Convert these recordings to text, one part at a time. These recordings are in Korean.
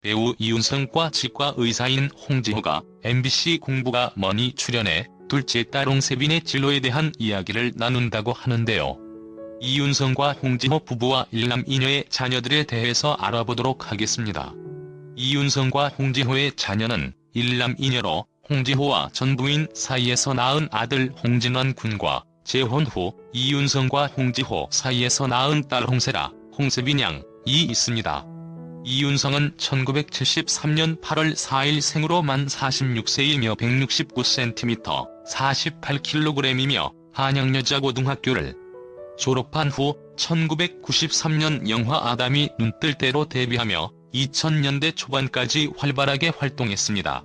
배우 이윤성과 치과 의사인 홍지호가 MBC 공부가 머니 출연해 둘째 딸 홍세빈의 진로에 대한 이야기를 나눈다고 하는데요. 이윤성과 홍지호 부부와 일남 이녀의 자녀들에 대해서 알아보도록 하겠습니다. 이윤성과 홍지호의 자녀는 일남 이녀로 홍지호와 전부인 사이에서 낳은 아들 홍진환 군과 재혼 후 이윤성과 홍지호 사이에서 낳은 딸 홍세라, 홍세빈 양이 있습니다. 이윤성은 1973년 8월 4일 생으로 만 46세이며 169cm, 48kg이며 한양여자고등학교를 졸업한 후 1993년 영화 아담이 눈 뜰 때로 데뷔하며 2000년대 초반까지 활발하게 활동했습니다.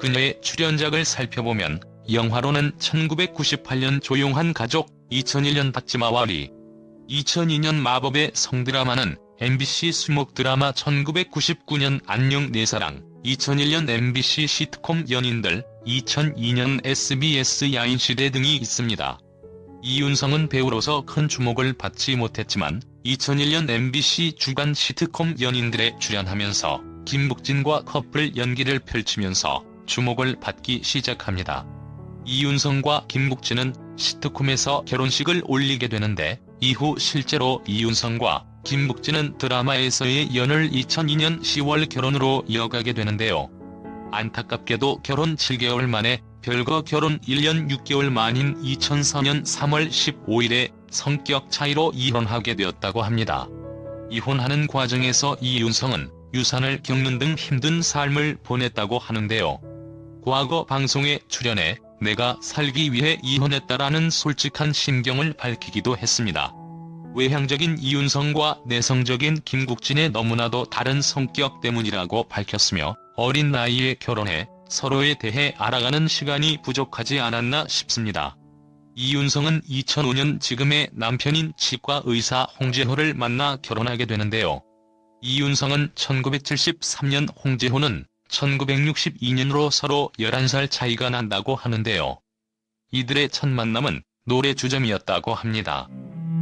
그녀의 출연작을 살펴보면 영화로는 1998년 조용한 가족, 2001년 받지마와리, 2002년 마법의 성 드라마는 MBC 수목 드라마 1999년 안녕 내 사랑, 2001년 MBC 시트콤 연인들, 2002년 SBS 야인시대 등이 있습니다. 이윤성은 배우로서 큰 주목을 받지 못했지만 2001년 MBC 주간 시트콤 연인들에 출연하면서 김국진과 커플 연기를 펼치면서 주목을 받기 시작합니다. 이윤성과 김국진은 시트콤에서 결혼식을 올리게 되는데 이후 실제로 이윤성과 김국진은 드라마에서의 연을 2002년 10월 결혼으로 이어가게 되는데요. 안타깝게도 결혼 7개월 만에 별거 결혼 1년 6개월 만인 2004년 3월 15일에 성격 차이로 이혼하게 되었다고 합니다. 이혼하는 과정에서 이윤성은 유산을 겪는 등 힘든 삶을 보냈다고 하는데요. 과거 방송에 출연해 내가 살기 위해 이혼했다라는 솔직한 심경을 밝히기도 했습니다. 외향적인 이윤성과 내성적인 김국진의 너무나도 다른 성격 때문이라고 밝혔으며 어린 나이에 결혼해 서로에 대해 알아가는 시간이 부족하지 않았나 싶습니다. 이윤성은 2005년 지금의 남편인 치과 의사 홍지호를 만나 결혼하게 되는데요. 이윤성은 1973년, 홍지호는 1962년으로 서로 11살 차이가 난다고 하는데요. 이들의 첫 만남은 노래 주점이었다고 합니다.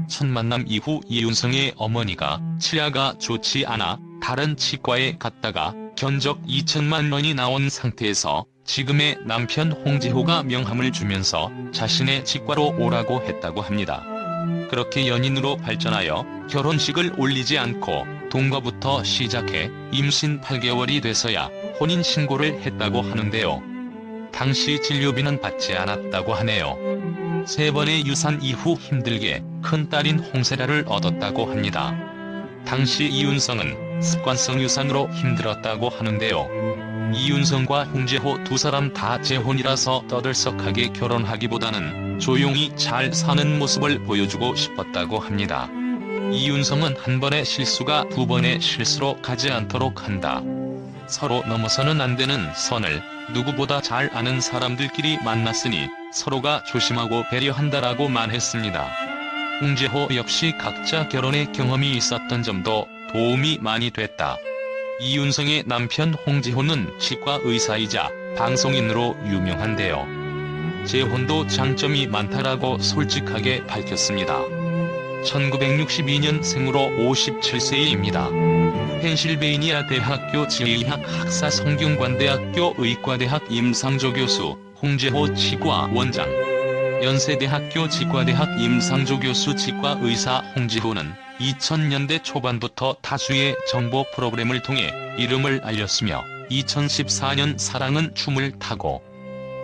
첫 만남 이후 이윤성의 어머니가 치아가 좋지 않아 다른 치과에 갔다가 견적 2천만 원이 나온 상태에서 지금의 남편 홍지호가 명함을 주면서 자신의 치과로 오라고 했다고 합니다. 그렇게 연인으로 발전하여 결혼식을 올리지 않고 동거부터 시작해 임신 8개월이 돼서야 혼인신고를 했다고 하는데요. 당시 진료비는 받지 않았다고 하네요. 3번의 유산 이후 힘들게 큰딸인 홍세라를 얻었다고 합니다. 당시 이윤성은 습관성 유산으로 힘들었다고 하는데요. 이윤성과 홍지호 두 사람 다 재혼이라서 떠들썩하게 결혼하기보다는 조용히 잘 사는 모습을 보여주고 싶었다고 합니다. 이윤성은 한 번의 실수가 두 번의 실수로 가지 않도록 한다. 서로 넘어서는 안 되는 선을 누구보다 잘 아는 사람들끼리 만났으니 서로가 조심하고 배려한다라고 말했습니다. 홍지호 역시 각자 결혼의 경험이 있었던 점도 도움이 많이 됐다. 이윤성의 남편 홍지호는 치과 의사이자 방송인으로 유명한데요. 재혼도 장점이 많다라고 솔직하게 밝혔습니다. 1962년 생으로 57세입니다. 펜실베이니아 대학교 지리학 학사 성균관대학교 의과대학 임상조 교수, 홍지호 치과 원장. 연세대학교 치과대학 임상조 교수. 치과 의사 홍지호는 2000년대 초반부터 다수의 정보 프로그램을 통해 이름을 알렸으며 2014년 사랑은 춤을 타고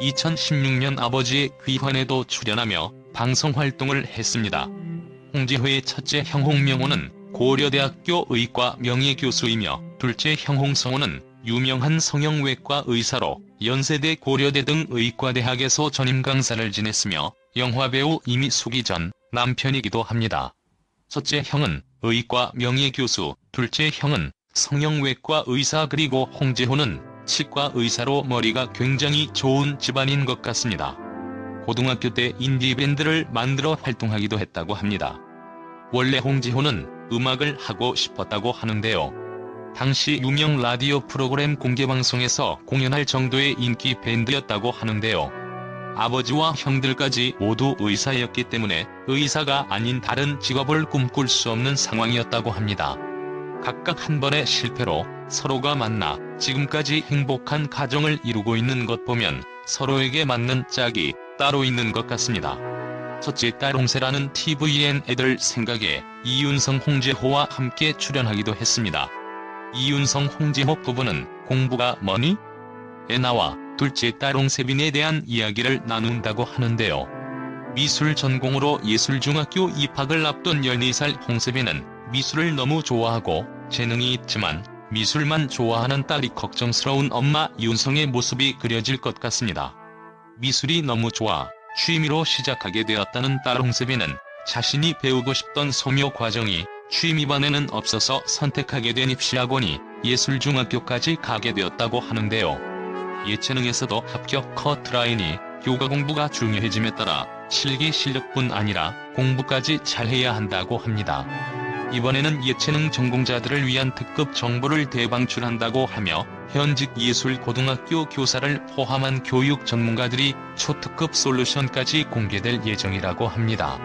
2016년 아버지의 귀환에도 출연하며 방송 활동을 했습니다. 홍지호의 첫째 형 홍명호는 고려대학교 의과 명예교수이며 둘째 형 홍성호는 유명한 성형외과 의사로 연세대, 고려대 등 의과대학에서 전임 강사를 지냈으며 영화배우 이미숙이 전 남편이기도 합니다. 첫째 형은 의과 명예교수, 둘째 형은 성형외과 의사, 그리고 홍지호는 치과 의사로 머리가 굉장히 좋은 집안인 것 같습니다. 고등학교 때 인디밴드를 만들어 활동하기도 했다고 합니다. 원래 홍지호는 음악을 하고 싶었다고 하는데요. 당시 유명 라디오 프로그램 공개방송에서 공연할 정도의 인기 밴드였다고 하는데요. 아버지와 형들까지 모두 의사였기 때문에 의사가 아닌 다른 직업을 꿈꿀 수 없는 상황이었다고 합니다. 각각 한 번의 실패로 서로가 만나 지금까지 행복한 가정을 이루고 있는 것 보면 서로에게 맞는 짝이 따로 있는 것 같습니다. 첫째 딸 홍세라는 tvN 애들 생각에 이윤성 홍재호와 함께 출연하기도 했습니다. 이윤성 홍재호 부부는 공부가 뭐니? 에 나와 둘째 딸 홍세빈에 대한 이야기를 나눈다고 하는데요. 미술 전공으로 예술중학교 입학을 앞둔 14살 홍세빈은 미술을 너무 좋아하고 재능이 있지만 미술만 좋아하는 딸이 걱정스러운 엄마 윤성의 모습이 그려질 것 같습니다. 미술이 너무 좋아 취미로 시작하게 되었다는 딸 홍세빈은 자신이 배우고 싶던 소묘 과정이 취미반에는 없어서 선택하게 된 입시학원이 예술중학교까지 가게 되었다고 하는데요. 예체능에서도 합격 커트라인이 교과 공부가 중요해짐에 따라 실기 실력뿐 아니라 공부까지 잘해야 한다고 합니다. 이번에는 예체능 전공자들을 위한 특급 정보를 대방출한다고 하며 현직 예술고등학교 교사를 포함한 교육 전문가들이 초특급 솔루션까지 공개될 예정이라고 합니다.